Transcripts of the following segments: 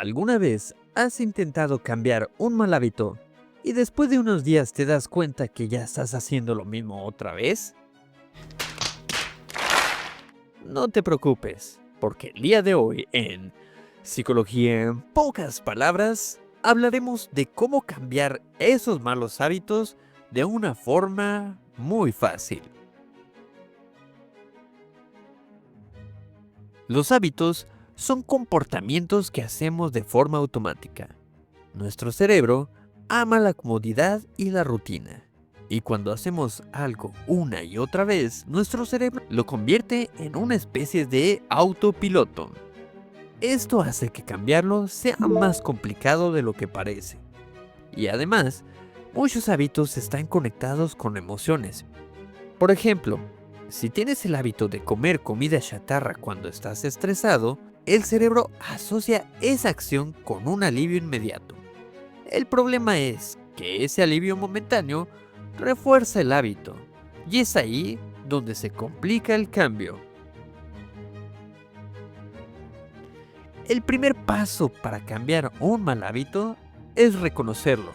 ¿Alguna vez has intentado cambiar un mal hábito y después de unos días te das cuenta que ya estás haciendo lo mismo otra vez? No te preocupes, porque el día de hoy en Psicología en pocas palabras hablaremos de cómo cambiar esos malos hábitos de una forma muy fácil. Los hábitos son comportamientos que hacemos de forma automática. Nuestro cerebro ama la comodidad y la rutina. Y cuando hacemos algo una y otra vez, nuestro cerebro lo convierte en una especie de autopiloto. Esto hace que cambiarlo sea más complicado de lo que parece. Y además, muchos hábitos están conectados con emociones. Por ejemplo, si tienes el hábito de comer comida chatarra cuando estás estresado, el cerebro asocia esa acción con un alivio inmediato. El problema es que ese alivio momentáneo refuerza el hábito, y es ahí donde se complica el cambio. El primer paso para cambiar un mal hábito es reconocerlo.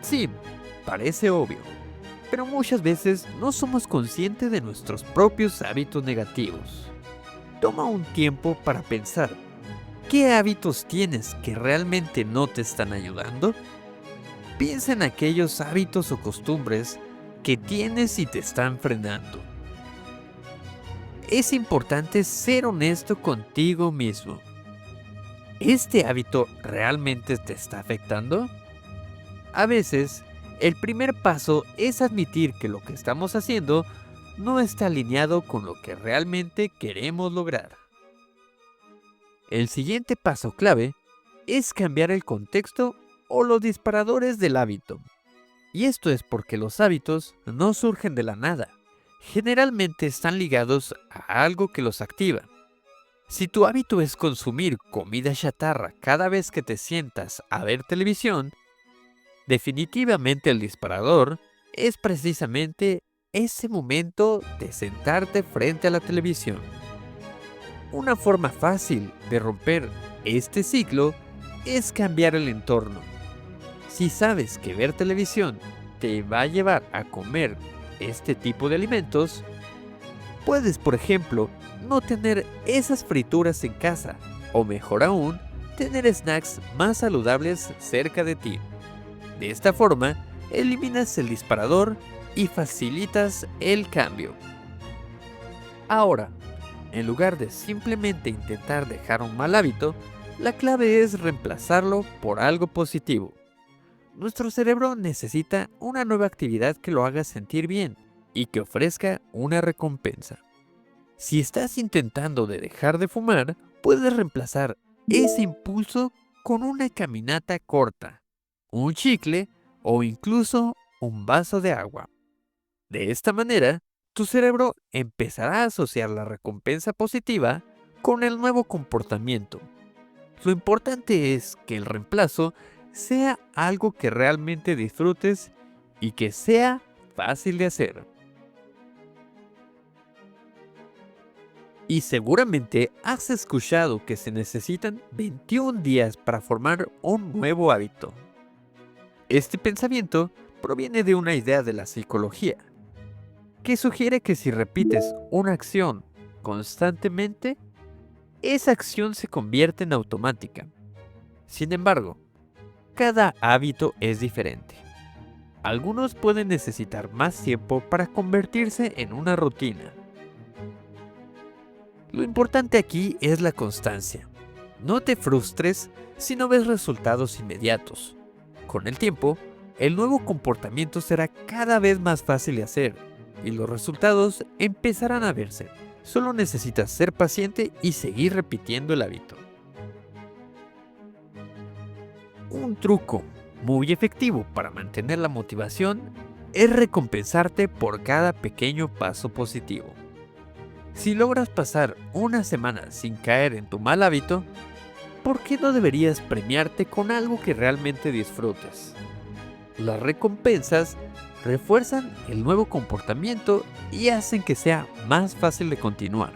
Sí, parece obvio, pero muchas veces no somos conscientes de nuestros propios hábitos negativos. Toma un tiempo para pensar, ¿qué hábitos tienes que realmente no te están ayudando? Piensa en aquellos hábitos o costumbres que tienes y te están frenando. Es importante ser honesto contigo mismo. ¿Este hábito realmente te está afectando? A veces, el primer paso es admitir que lo que estamos haciendo no está alineado con lo que realmente queremos lograr. El siguiente paso clave es cambiar el contexto o los disparadores del hábito. Y esto es porque los hábitos no surgen de la nada. Generalmente están ligados a algo que los activa. Si tu hábito es consumir comida chatarra cada vez que te sientas a ver televisión, definitivamente el disparador es precisamente ese momento de sentarte frente a la televisión. Una forma fácil de romper este ciclo es cambiar el entorno. Si sabes que ver televisión te va a llevar a comer este tipo de alimentos, puedes, por ejemplo, no tener esas frituras en casa, o mejor aún, tener snacks más saludables cerca de ti. De esta forma, eliminas el disparador y facilitas el cambio. Ahora, en lugar de simplemente intentar dejar un mal hábito, la clave es reemplazarlo por algo positivo. Nuestro cerebro necesita una nueva actividad que lo haga sentir bien y que ofrezca una recompensa. Si estás intentando de dejar de fumar, puedes reemplazar ese impulso con una caminata corta, un chicle o incluso un vaso de agua. De esta manera, tu cerebro empezará a asociar la recompensa positiva con el nuevo comportamiento. Lo importante es que el reemplazo sea algo que realmente disfrutes y que sea fácil de hacer. Y seguramente has escuchado que se necesitan 21 días para formar un nuevo hábito. Este pensamiento proviene de una idea de la psicología, que sugiere que si repites una acción constantemente, esa acción se convierte en automática. Sin embargo, cada hábito es diferente. Algunos pueden necesitar más tiempo para convertirse en una rutina. Lo importante aquí es la constancia. No te frustres si no ves resultados inmediatos. Con el tiempo, el nuevo comportamiento será cada vez más fácil de hacer y los resultados empezarán a verse. Solo necesitas ser paciente y seguir repitiendo el hábito. Un truco muy efectivo para mantener la motivación es recompensarte por cada pequeño paso positivo. Si logras pasar una semana sin caer en tu mal hábito, ¿por qué no deberías premiarte con algo que realmente disfrutes? Las recompensas refuerzan el nuevo comportamiento y hacen que sea más fácil de continuar.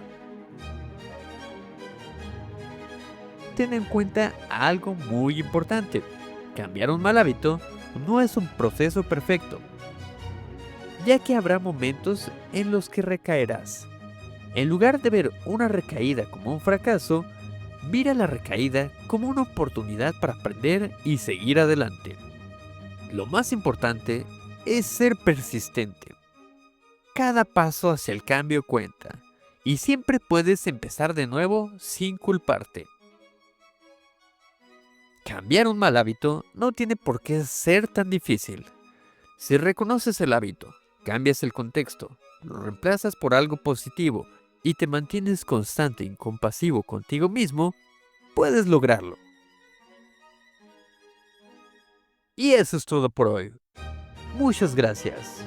ten en cuenta algo muy importante. Cambiar un mal hábito no es un proceso perfecto, ya que habrá momentos en los que recaerás. En lugar de ver una recaída como un fracaso, mira la recaída como una oportunidad para aprender y seguir adelante. Lo más importante es ser persistente. Cada paso hacia el cambio cuenta, y siempre puedes empezar de nuevo sin culparte. Cambiar un mal hábito no tiene por qué ser tan difícil. Si reconoces el hábito, cambias el contexto, lo reemplazas por algo positivo y te mantienes constante y compasivo contigo mismo, puedes lograrlo. Y eso es todo por hoy. Muchas gracias.